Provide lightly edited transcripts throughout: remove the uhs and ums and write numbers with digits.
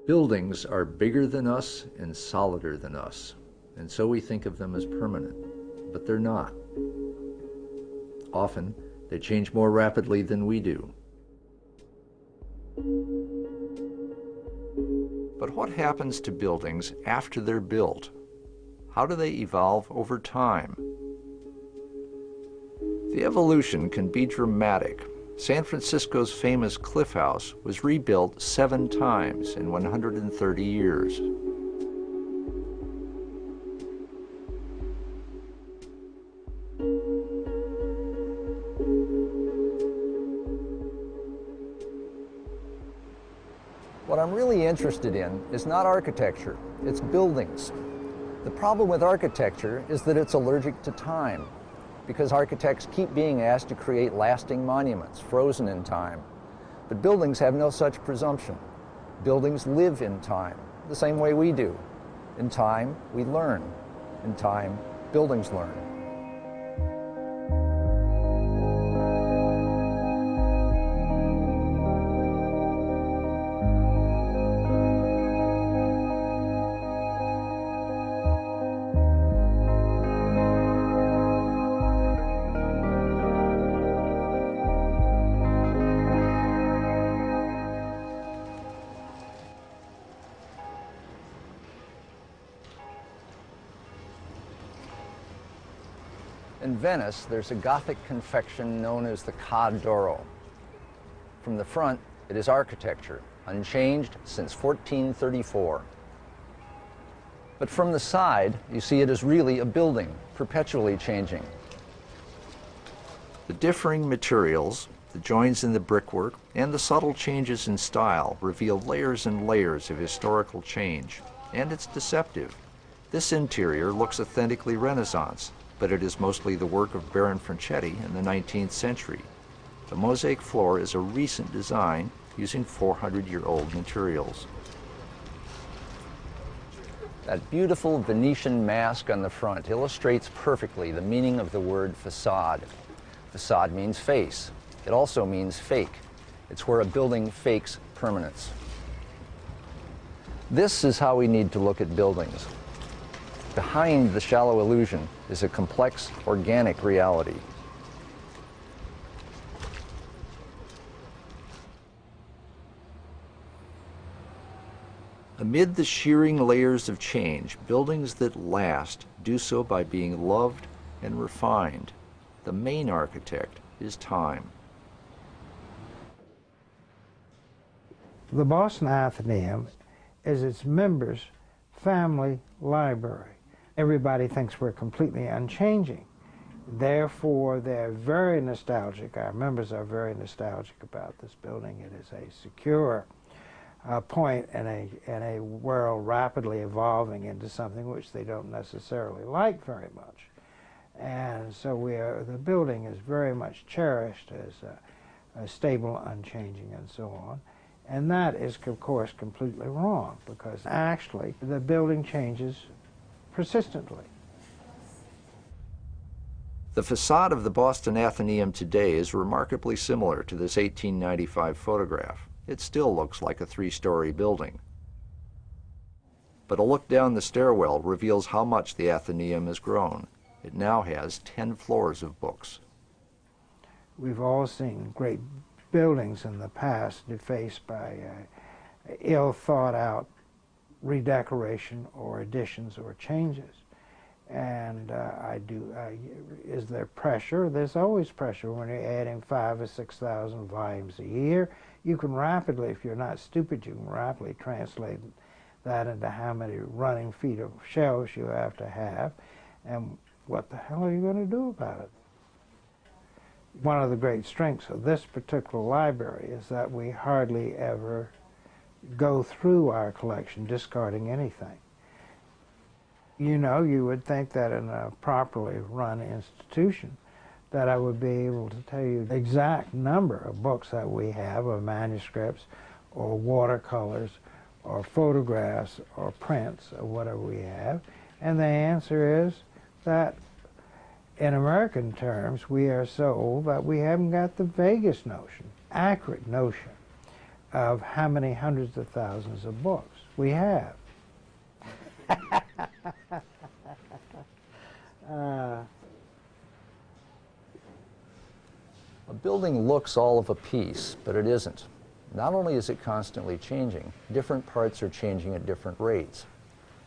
Buildings are bigger than us and solider than us, and so we think of them as permanent, but they're not. Often, they change more rapidly than we do. But what happens to buildings after they're built? How do they evolve over time? The evolution can be dramatic. San Francisco's famous Cliff House was rebuilt 7 times in 130 years. What I'm really interested in is not architecture, it's buildings. The problem with architecture is that it's allergic to time, because architects keep being asked to create lasting monuments, frozen in time. But buildings have no such presumption. Buildings live in time, the same way we do. In time, we learn. In time, buildings learn. In Venice, there's a Gothic confection known as the Ca d'Oro. From the front, it is architecture, unchanged since 1434. But from the side, you see it is really a building, perpetually changing. The differing materials, the joins in the brickwork, and the subtle changes in style reveal layers and layers of historical change, and it's deceptive. This interior looks authentically Renaissance, but it is mostly the work of Baron Franchetti in the 19th century. The mosaic floor is a recent design using 400-year-old materials. That beautiful Venetian mask on the front illustrates perfectly the meaning of the word facade. Facade means face. It also means fake. It's where a building fakes permanence. This is how we need to look at buildings. Behind the shallow illusion is a complex, organic reality. Amid the shearing layers of change, buildings that last do so by being loved and refined. The main architect is time. The Boston Athenaeum is its members' family library. Everybody thinks we're completely unchanging. Therefore, they're very nostalgic. Our members are very nostalgic about this building. It is a secure point in a world rapidly evolving into something which they don't necessarily like very much. And so the building is very much cherished as stable, unchanging, and so on. And that is, of course, completely wrong, because actually the building changes persistently. The facade of the Boston Athenaeum today is remarkably similar to this 1895 photograph. It still looks like a 3-story building. But a look down the stairwell reveals how much the Athenaeum has grown. It now has 10 floors of books. We've all seen great buildings in the past defaced by ill thought out redecoration or additions or changes. And is there pressure? There's always pressure when you're adding 5,000 or 6,000 volumes a year. You can rapidly, if you're not stupid, you can rapidly translate that into how many running feet of shelves you have to have, and what the hell are you going to do about it? One of the great strengths of this particular library is that we hardly ever go through our collection discarding anything. You know, you would think that in a properly run institution that I would be able to tell you the exact number of books that we have, or manuscripts, or watercolors, or photographs, or prints, or whatever we have. And the answer is that in American terms, we are so old that we haven't got the vaguest notion, accurate notion, of how many hundreds of thousands of books we have. A building looks all of a piece, but it isn't. Not only is it constantly changing, different parts are changing at different rates.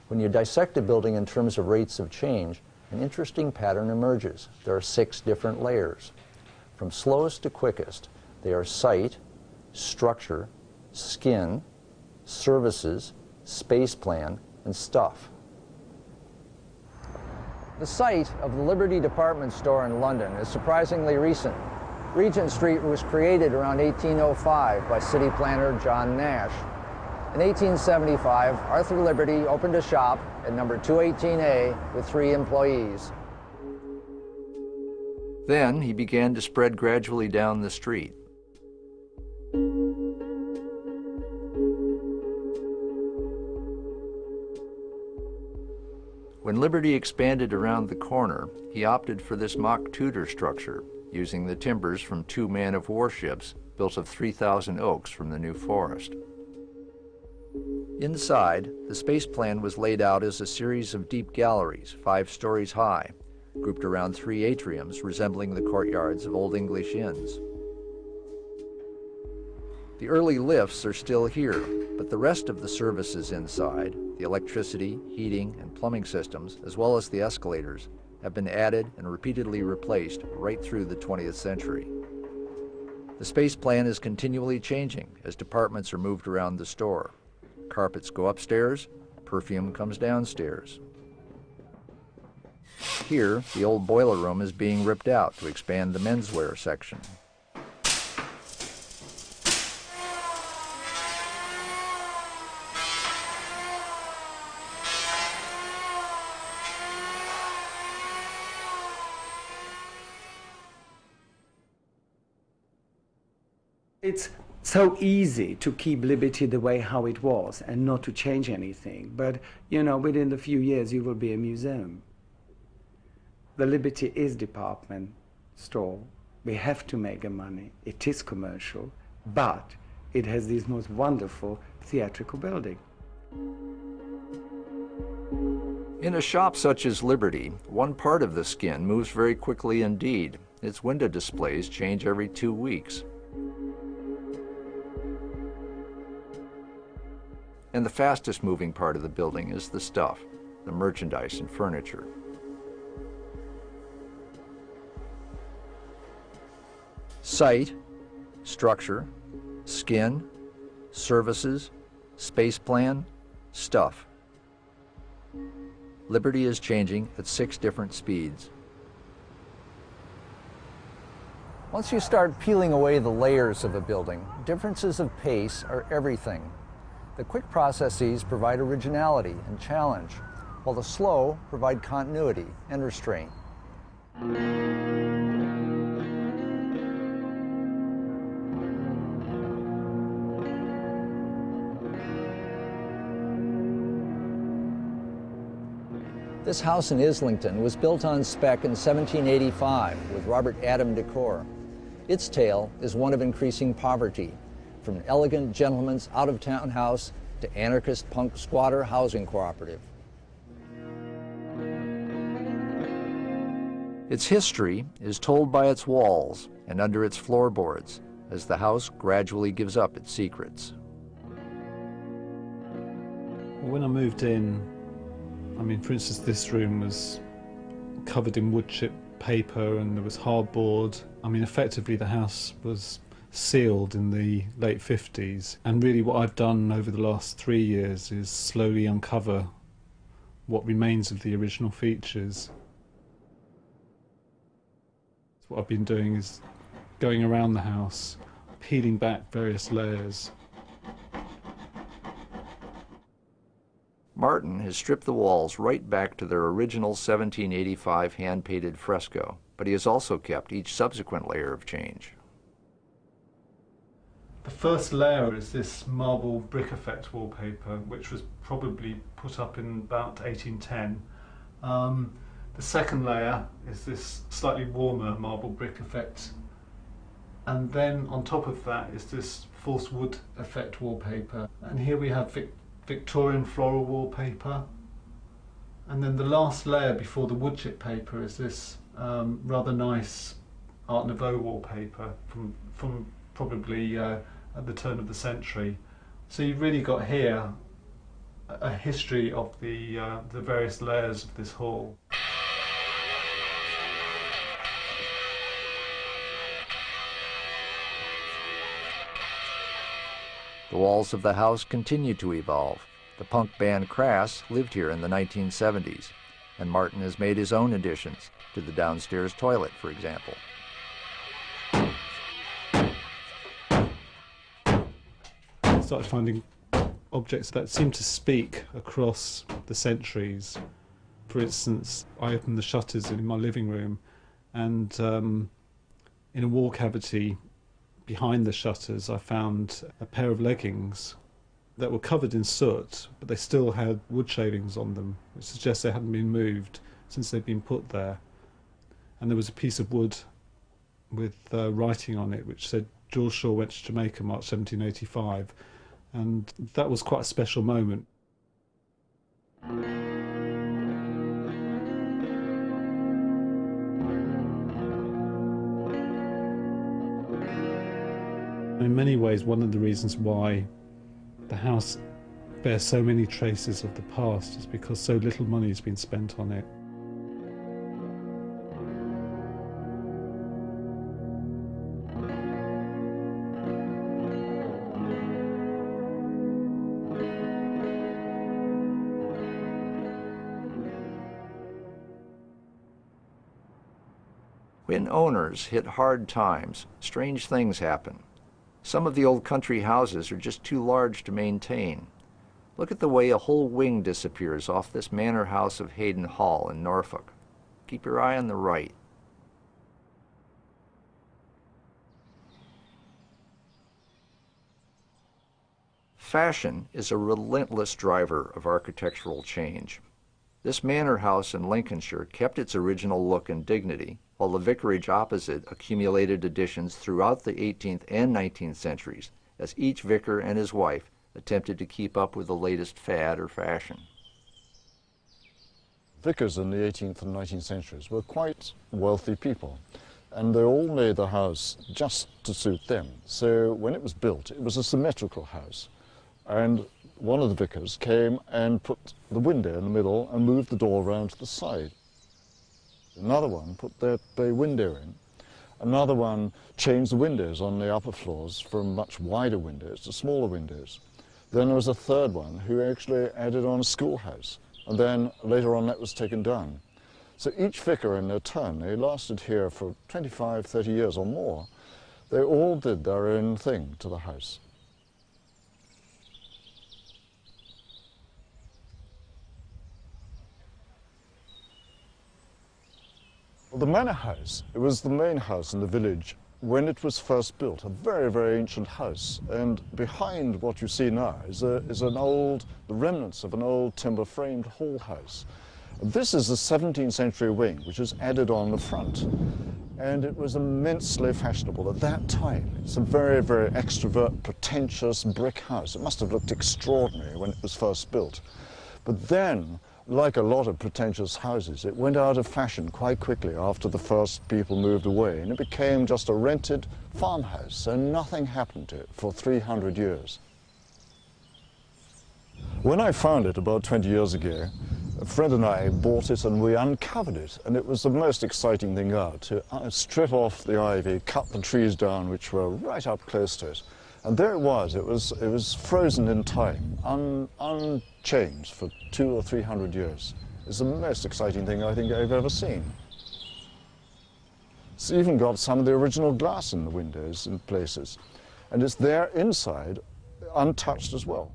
When you dissect a building in terms of rates of change, an interesting pattern emerges. There are 6 different layers. From slowest to quickest, they are site, structure, skin, services, space plan, and stuff. The site of the Liberty department store in London is surprisingly recent. Regent Street was created around 1805 by city planner John Nash. In 1875, Arthur Liberty opened a shop at number 218A with 3 employees. Then he began to spread gradually down the street. When Liberty expanded around the corner, he opted for this mock Tudor structure, using the timbers from 2 man-of-war ships built of 3,000 oaks from the New Forest. Inside, the space plan was laid out as a series of deep galleries, 5 stories high, grouped around 3 atriums resembling the courtyards of Old English inns. The early lifts are still here, but the rest of the services inside, the electricity, heating, and plumbing systems, as well as the escalators, have been added and repeatedly replaced right through the 20th century. The space plan is continually changing as departments are moved around the store. Carpets go upstairs, perfume comes downstairs. Here, the old boiler room is being ripped out to expand the menswear section. It's so easy to keep Liberty the way how it was and not to change anything. But, you know, within a few years, you will be a museum. The Liberty is department store. We have to make the money. It is commercial, but it has this most wonderful theatrical building. In a shop such as Liberty, one part of the skin moves very quickly indeed. Its window displays change every 2 weeks. And the fastest moving part of the building is the stuff, the merchandise and furniture. Site, structure, skin, services, space plan, stuff. Liberty is changing at 6 different speeds. Once you start peeling away the layers of a building, differences of pace are everything. The quick processes provide originality and challenge, while the slow provide continuity and restraint. This house in Islington was built on spec in 1785 with Robert Adam decor. Its tale is one of increasing poverty, from an elegant gentleman's out-of-town house to anarchist punk squatter housing cooperative. Its history is told by its walls and under its floorboards as the house gradually gives up its secrets. When I moved in, I mean, for instance, this room was covered in wood chip paper and there was hardboard. I mean, effectively the house was sealed in the late 50s. And really what I've done over the last 3 years is slowly uncover what remains of the original features. What I've been doing is going around the house, peeling back various layers. Martin has stripped the walls right back to their original 1785 hand-painted fresco, but he has also kept each subsequent layer of change. The first layer is this marble brick effect wallpaper, which was probably put up in about 1810. The second layer is this slightly warmer marble brick effect, and then on top of that is this false wood effect wallpaper. And here we have Victorian floral wallpaper, and then the last layer before the wood chip paper is this rather nice Art Nouveau wallpaper from probably at the turn of the century. So you've really got here a history of the various layers of this hall. The walls of the house continue to evolve. The punk band Crass lived here in the 1970s, and Martin has made his own additions to the downstairs toilet, for example. I started finding objects that seem to speak across the centuries. For instance, I opened the shutters in my living room, and in a wall cavity behind the shutters I found a pair of leggings that were covered in soot, but they still had wood shavings on them, which suggests they hadn't been moved since they'd been put there. And there was a piece of wood with writing on it which said, "George Shaw went to Jamaica, March 1785. And that was quite a special moment. In many ways, one of the reasons why the house bears so many traces of the past is because so little money has been spent on it. When owners hit hard times, strange things happen. Some of the old country houses are just too large to maintain. Look at the way a whole wing disappears off this manor house of Hayden Hall in Norfolk. Keep your eye on the right. Fashion is a relentless driver of architectural change. This manor house in Lincolnshire kept its original look and dignity, while the vicarage opposite accumulated additions throughout the 18th and 19th centuries, as each vicar and his wife attempted to keep up with the latest fad or fashion. Vicars in the 18th and 19th centuries were quite wealthy people, and they all made the house just to suit them. So when it was built, it was a symmetrical house, and one of the vicars came and put the window in the middle and moved the door around to the side. Another one put that bay window in. Another one changed the windows on the upper floors from much wider windows to smaller windows. Then there was a third one who actually added on a schoolhouse, and then later on that was taken down. So each vicar in their turn, they lasted here for 25, 30 years or more. They all did their own thing to the house. Well, the manor house, it was the main house in the village when it was first built, a very, very ancient house. And behind what you see now is the remnants of an old timber-framed hall house. This is the 17th century wing, which was added on the front. And it was immensely fashionable at that time. It's a very, very extrovert, pretentious brick house. It must have looked extraordinary when it was first built. But then, like a lot of pretentious houses, it went out of fashion quite quickly after the first people moved away, and it became just a rented farmhouse, and nothing happened to it for 300 years. When I found it about 20 years ago, a friend and I bought it and we uncovered it, and it was the most exciting thing out, to strip off the ivy, cut the trees down which were right up close to it. And there it was frozen in time, unchanged for 200 or 300 years. It's the most exciting thing I think I've ever seen. It's even got some of the original glass in the windows in places, and it's there inside, untouched as well.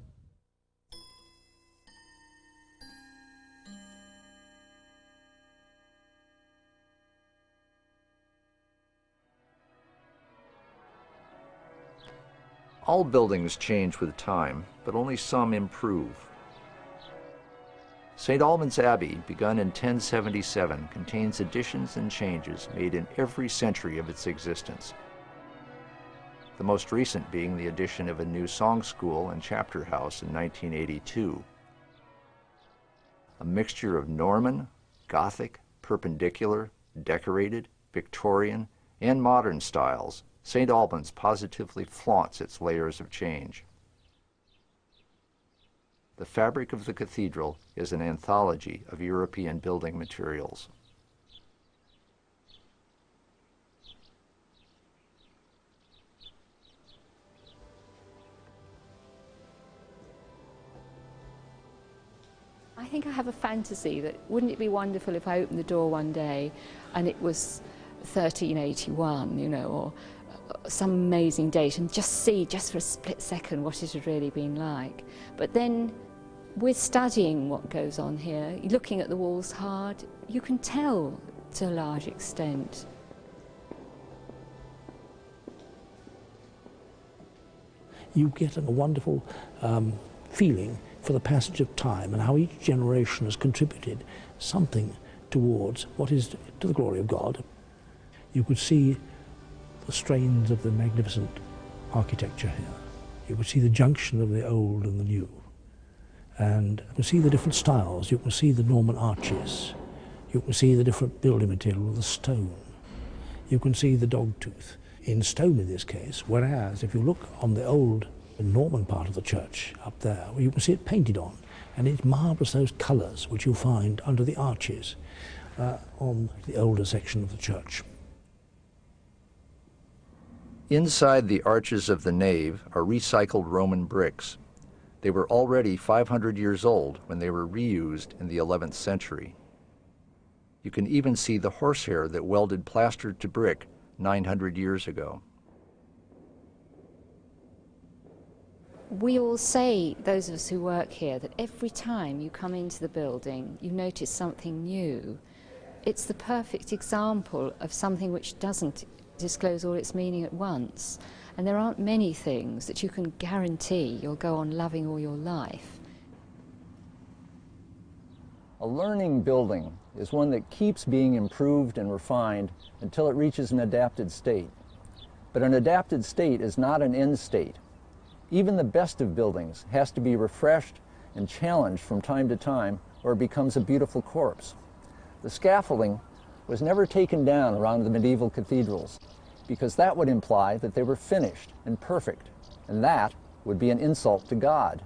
All buildings change with time, but only some improve. St. Albans Abbey, begun in 1077, contains additions and changes made in every century of its existence. The most recent being the addition of a new song school and chapter house in 1982. A mixture of Norman, Gothic, Perpendicular, Decorated, Victorian, and modern styles, St. Albans positively flaunts its layers of change. The fabric of the cathedral is an anthology of European building materials. I think I have a fantasy that wouldn't it be wonderful if I opened the door one day and it was 1381, you know, or some amazing date, and just see, just for a split second, what it had really been like. But then, with studying what goes on here, looking at the walls hard, you can tell to a large extent. You get a wonderful feeling for the passage of time and how each generation has contributed something towards what is to the glory of God. You could see the strains of the magnificent architecture here. You could see the junction of the old and the new. And you can see the different styles. You can see the Norman arches. You can see the different building material of the stone. You can see the dogtooth in stone in this case, whereas if you look on the old Norman part of the church up there, you can see it painted on, and it's marvellous those colours which you'll find under the arches on the older section of the church. Inside the arches of the nave are recycled Roman bricks. They were already 500 years old when they were reused in the 11th century. You can even see the horsehair that welded plaster to brick 900 years ago. We all say, those of us who work here, that every time you come into the building, you notice something new. It's the perfect example of something which doesn't disclose all its meaning at once. And there aren't many things that you can guarantee you'll go on loving all your life. A learning building is one that keeps being improved and refined until it reaches an adapted state. But an adapted state is not an end state. Even the best of buildings has to be refreshed and challenged from time to time, or it becomes a beautiful corpse. The scaffolding was never taken down around the medieval cathedrals, because that would imply that they were finished and perfect, and that would be an insult to God.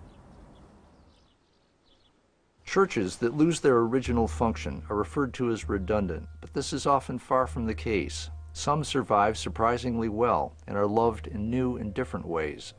Churches that lose their original function are referred to as redundant, but this is often far from the case. Some survive surprisingly well and are loved in new and different ways.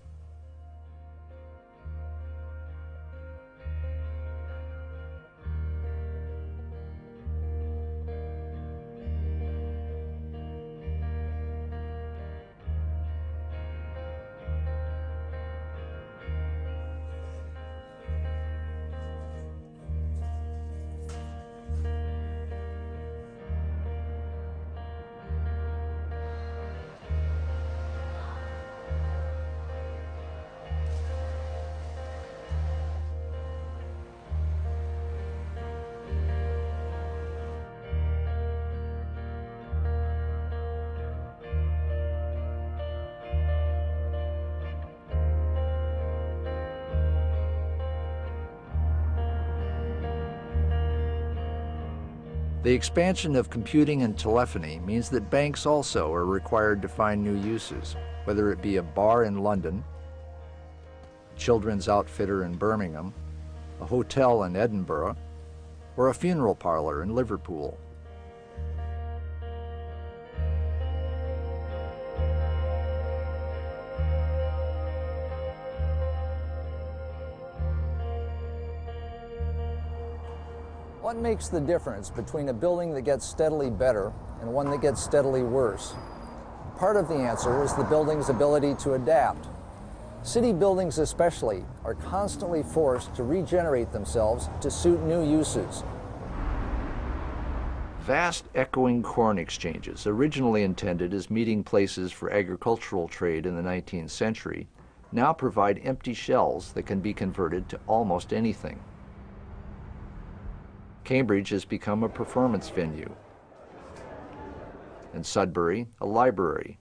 The expansion of computing and telephony means that banks also are required to find new uses, whether it be a bar in London, a children's outfitter in Birmingham, a hotel in Edinburgh, or a funeral parlor in Liverpool. What makes the difference between a building that gets steadily better and one that gets steadily worse? Part of the answer is the building's ability to adapt. City buildings especially are constantly forced to regenerate themselves to suit new uses. Vast echoing corn exchanges, originally intended as meeting places for agricultural trade in the 19th century, now provide empty shells that can be converted to almost anything. Cambridge has become a performance venue, and Sudbury a library.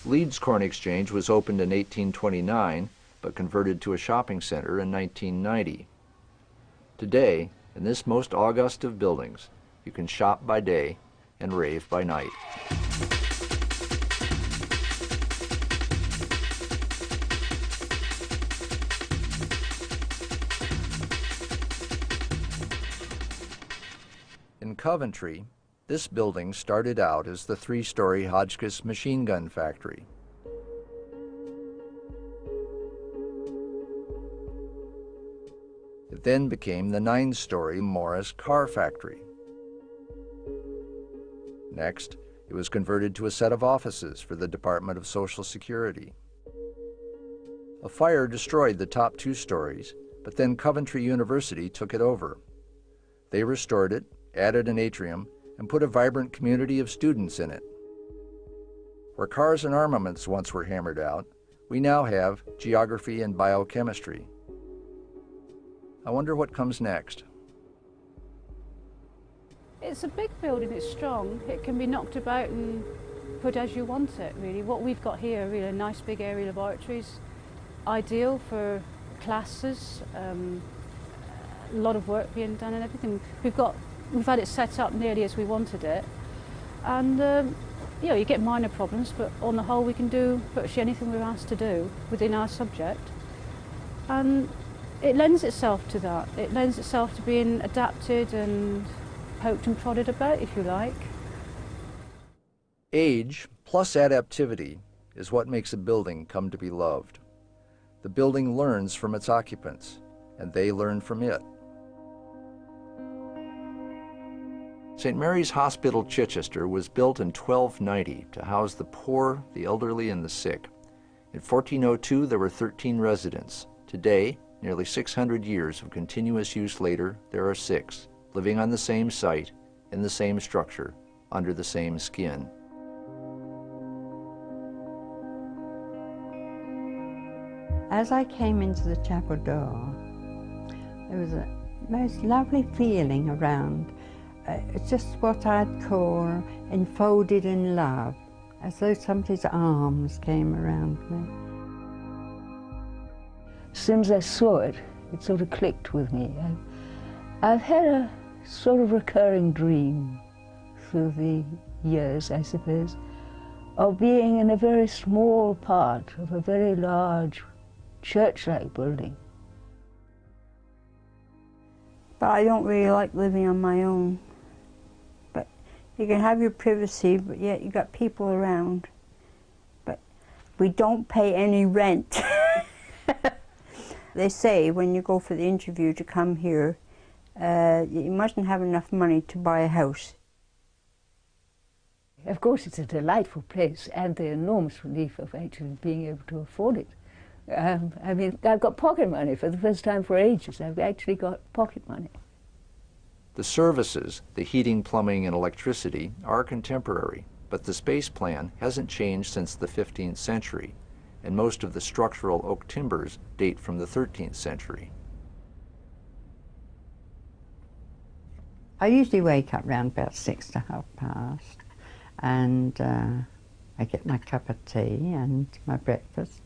Leeds Corn Exchange was opened in 1829, but converted to a shopping center in 1990. Today, in this most august of buildings, you can shop by day and rave by night. In Coventry, this building started out as the three-story Hotchkiss machine gun factory. It then became the 9-story Morris car factory. Next, it was converted to a set of offices for the Department of Social Security. A fire destroyed the top 2 stories, but then Coventry University took it over. They restored it, added an atrium, and put a vibrant community of students in it. Where cars and armaments once were hammered out, we now have geography and biochemistry. I wonder what comes next. It's a big building, it's strong. It can be knocked about and put as you want it, really. What we've got here, really, a nice big area laboratories, ideal for classes, a lot of work being done and everything. We've had it set up nearly as we wanted it, and you know, you get minor problems, but on the whole we can do virtually anything we're asked to do within our subject, and it lends itself to that. It lends itself to being adapted and poked and prodded about, if you like. Age plus adaptivity is what makes a building come to be loved. The building learns from its occupants, and they learn from it. St. Mary's Hospital, Chichester was built in 1290 to house the poor, the elderly, and the sick. In 1402, there were 13 residents. Today, nearly 600 years of continuous use later, there are 6, living on the same site, in the same structure, under the same skin. As I came into the chapel door, there was a most lovely feeling around. It's just what I'd call enfolded in love, as though somebody's arms came around me. As soon as I saw it, it sort of clicked with me. I've had a sort of recurring dream through the years, I suppose, of being in a very small part of a very large church-like building. But I don't really like living on my own. But you can have your privacy, but yet you got people around. But we don't pay any rent. They say when you go for the interview to come here, you mustn't have enough money to buy a house. Of course, it's a delightful place, and the enormous relief of actually being able to afford it. I mean, I've got pocket money for the first time for ages. I've actually got pocket money. The services, the heating, plumbing, and electricity, are contemporary, but the space plan hasn't changed since the 15th century, and most of the structural oak timbers date from the 13th century. I usually wake up around about 6 to half past, and I get my cup of tea and my breakfast,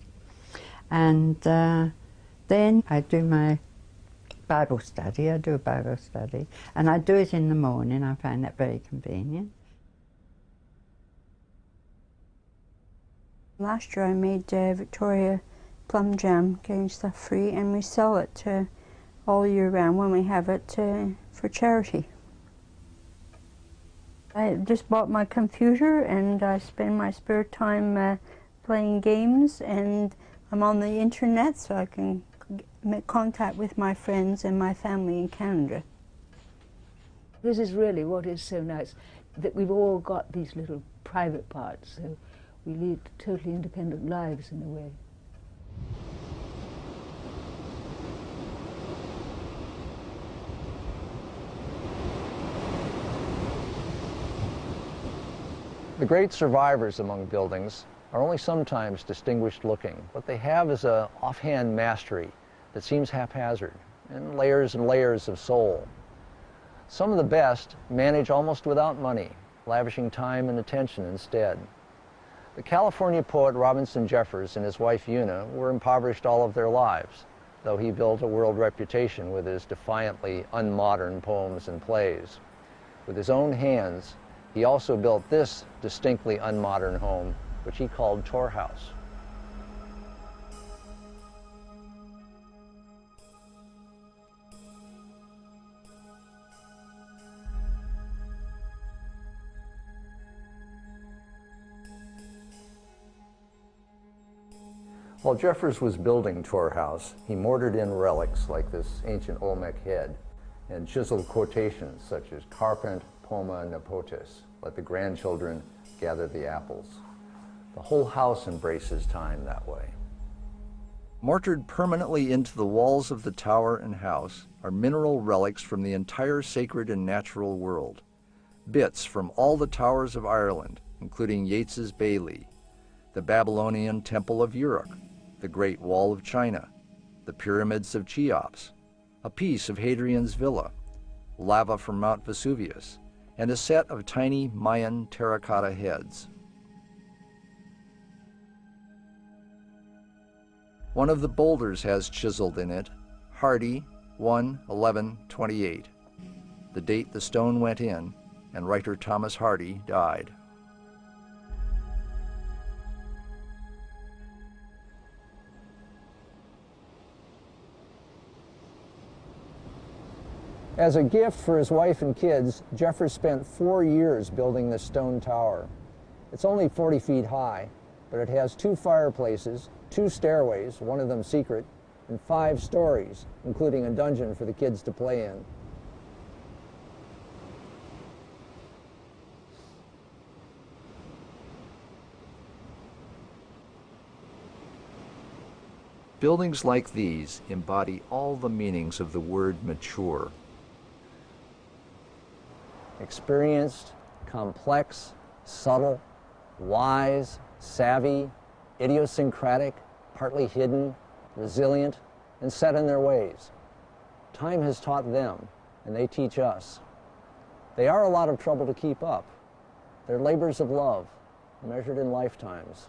and then I do my Bible study. I do a Bible study, and I do it in the morning. I find that very convenient. Last year I made Victoria plum jam, getting stuff free, and we sell it all year round when we have it for charity. I just bought my computer, and I spend my spare time playing games, and I'm on the internet so I can make contact with my friends and my family in Canada. This is really what is so nice, that we've all got these little private parts, so we lead totally independent lives in a way. The great survivors among buildings are only sometimes distinguished looking. What they have is an offhand mastery that seems haphazard and layers of soul. Some of the best manage almost without money, lavishing time and attention instead. The California poet Robinson Jeffers and his wife Una were impoverished all of their lives, though he built a world reputation with his defiantly unmodern poems and plays. With his own hands, he also built this distinctly unmodern home, which he called Tor House. While Jeffers was building Tor House, he mortared in relics like this ancient Olmec head and chiseled quotations such as "Carpent poma nepotis," let the grandchildren gather the apples. The whole house embraces time that way. Mortared permanently into the walls of the tower and house are mineral relics from the entire sacred and natural world. Bits from all the towers of Ireland, including Yeats's Bailey, the Babylonian Temple of Uruk, the Great Wall of China, the Pyramids of Cheops, a piece of Hadrian's Villa, lava from Mount Vesuvius, and a set of tiny Mayan terracotta heads. One of the boulders has chiseled in it, Hardy 1/11/28, the date the stone went in, and writer Thomas Hardy died. As a gift for his wife and kids, Jeffers spent 4 years building this stone tower. It's only 40 feet high, but it has 2 fireplaces, 2 stairways, one of them secret, and 5 stories, including a dungeon for the kids to play in. Buildings like these embody all the meanings of the word mature. Experienced, complex, subtle, wise, savvy, idiosyncratic, partly hidden, resilient, and set in their ways. Time has taught them, and they teach us. They are a lot of trouble to keep up. They're labors of love, measured in lifetimes.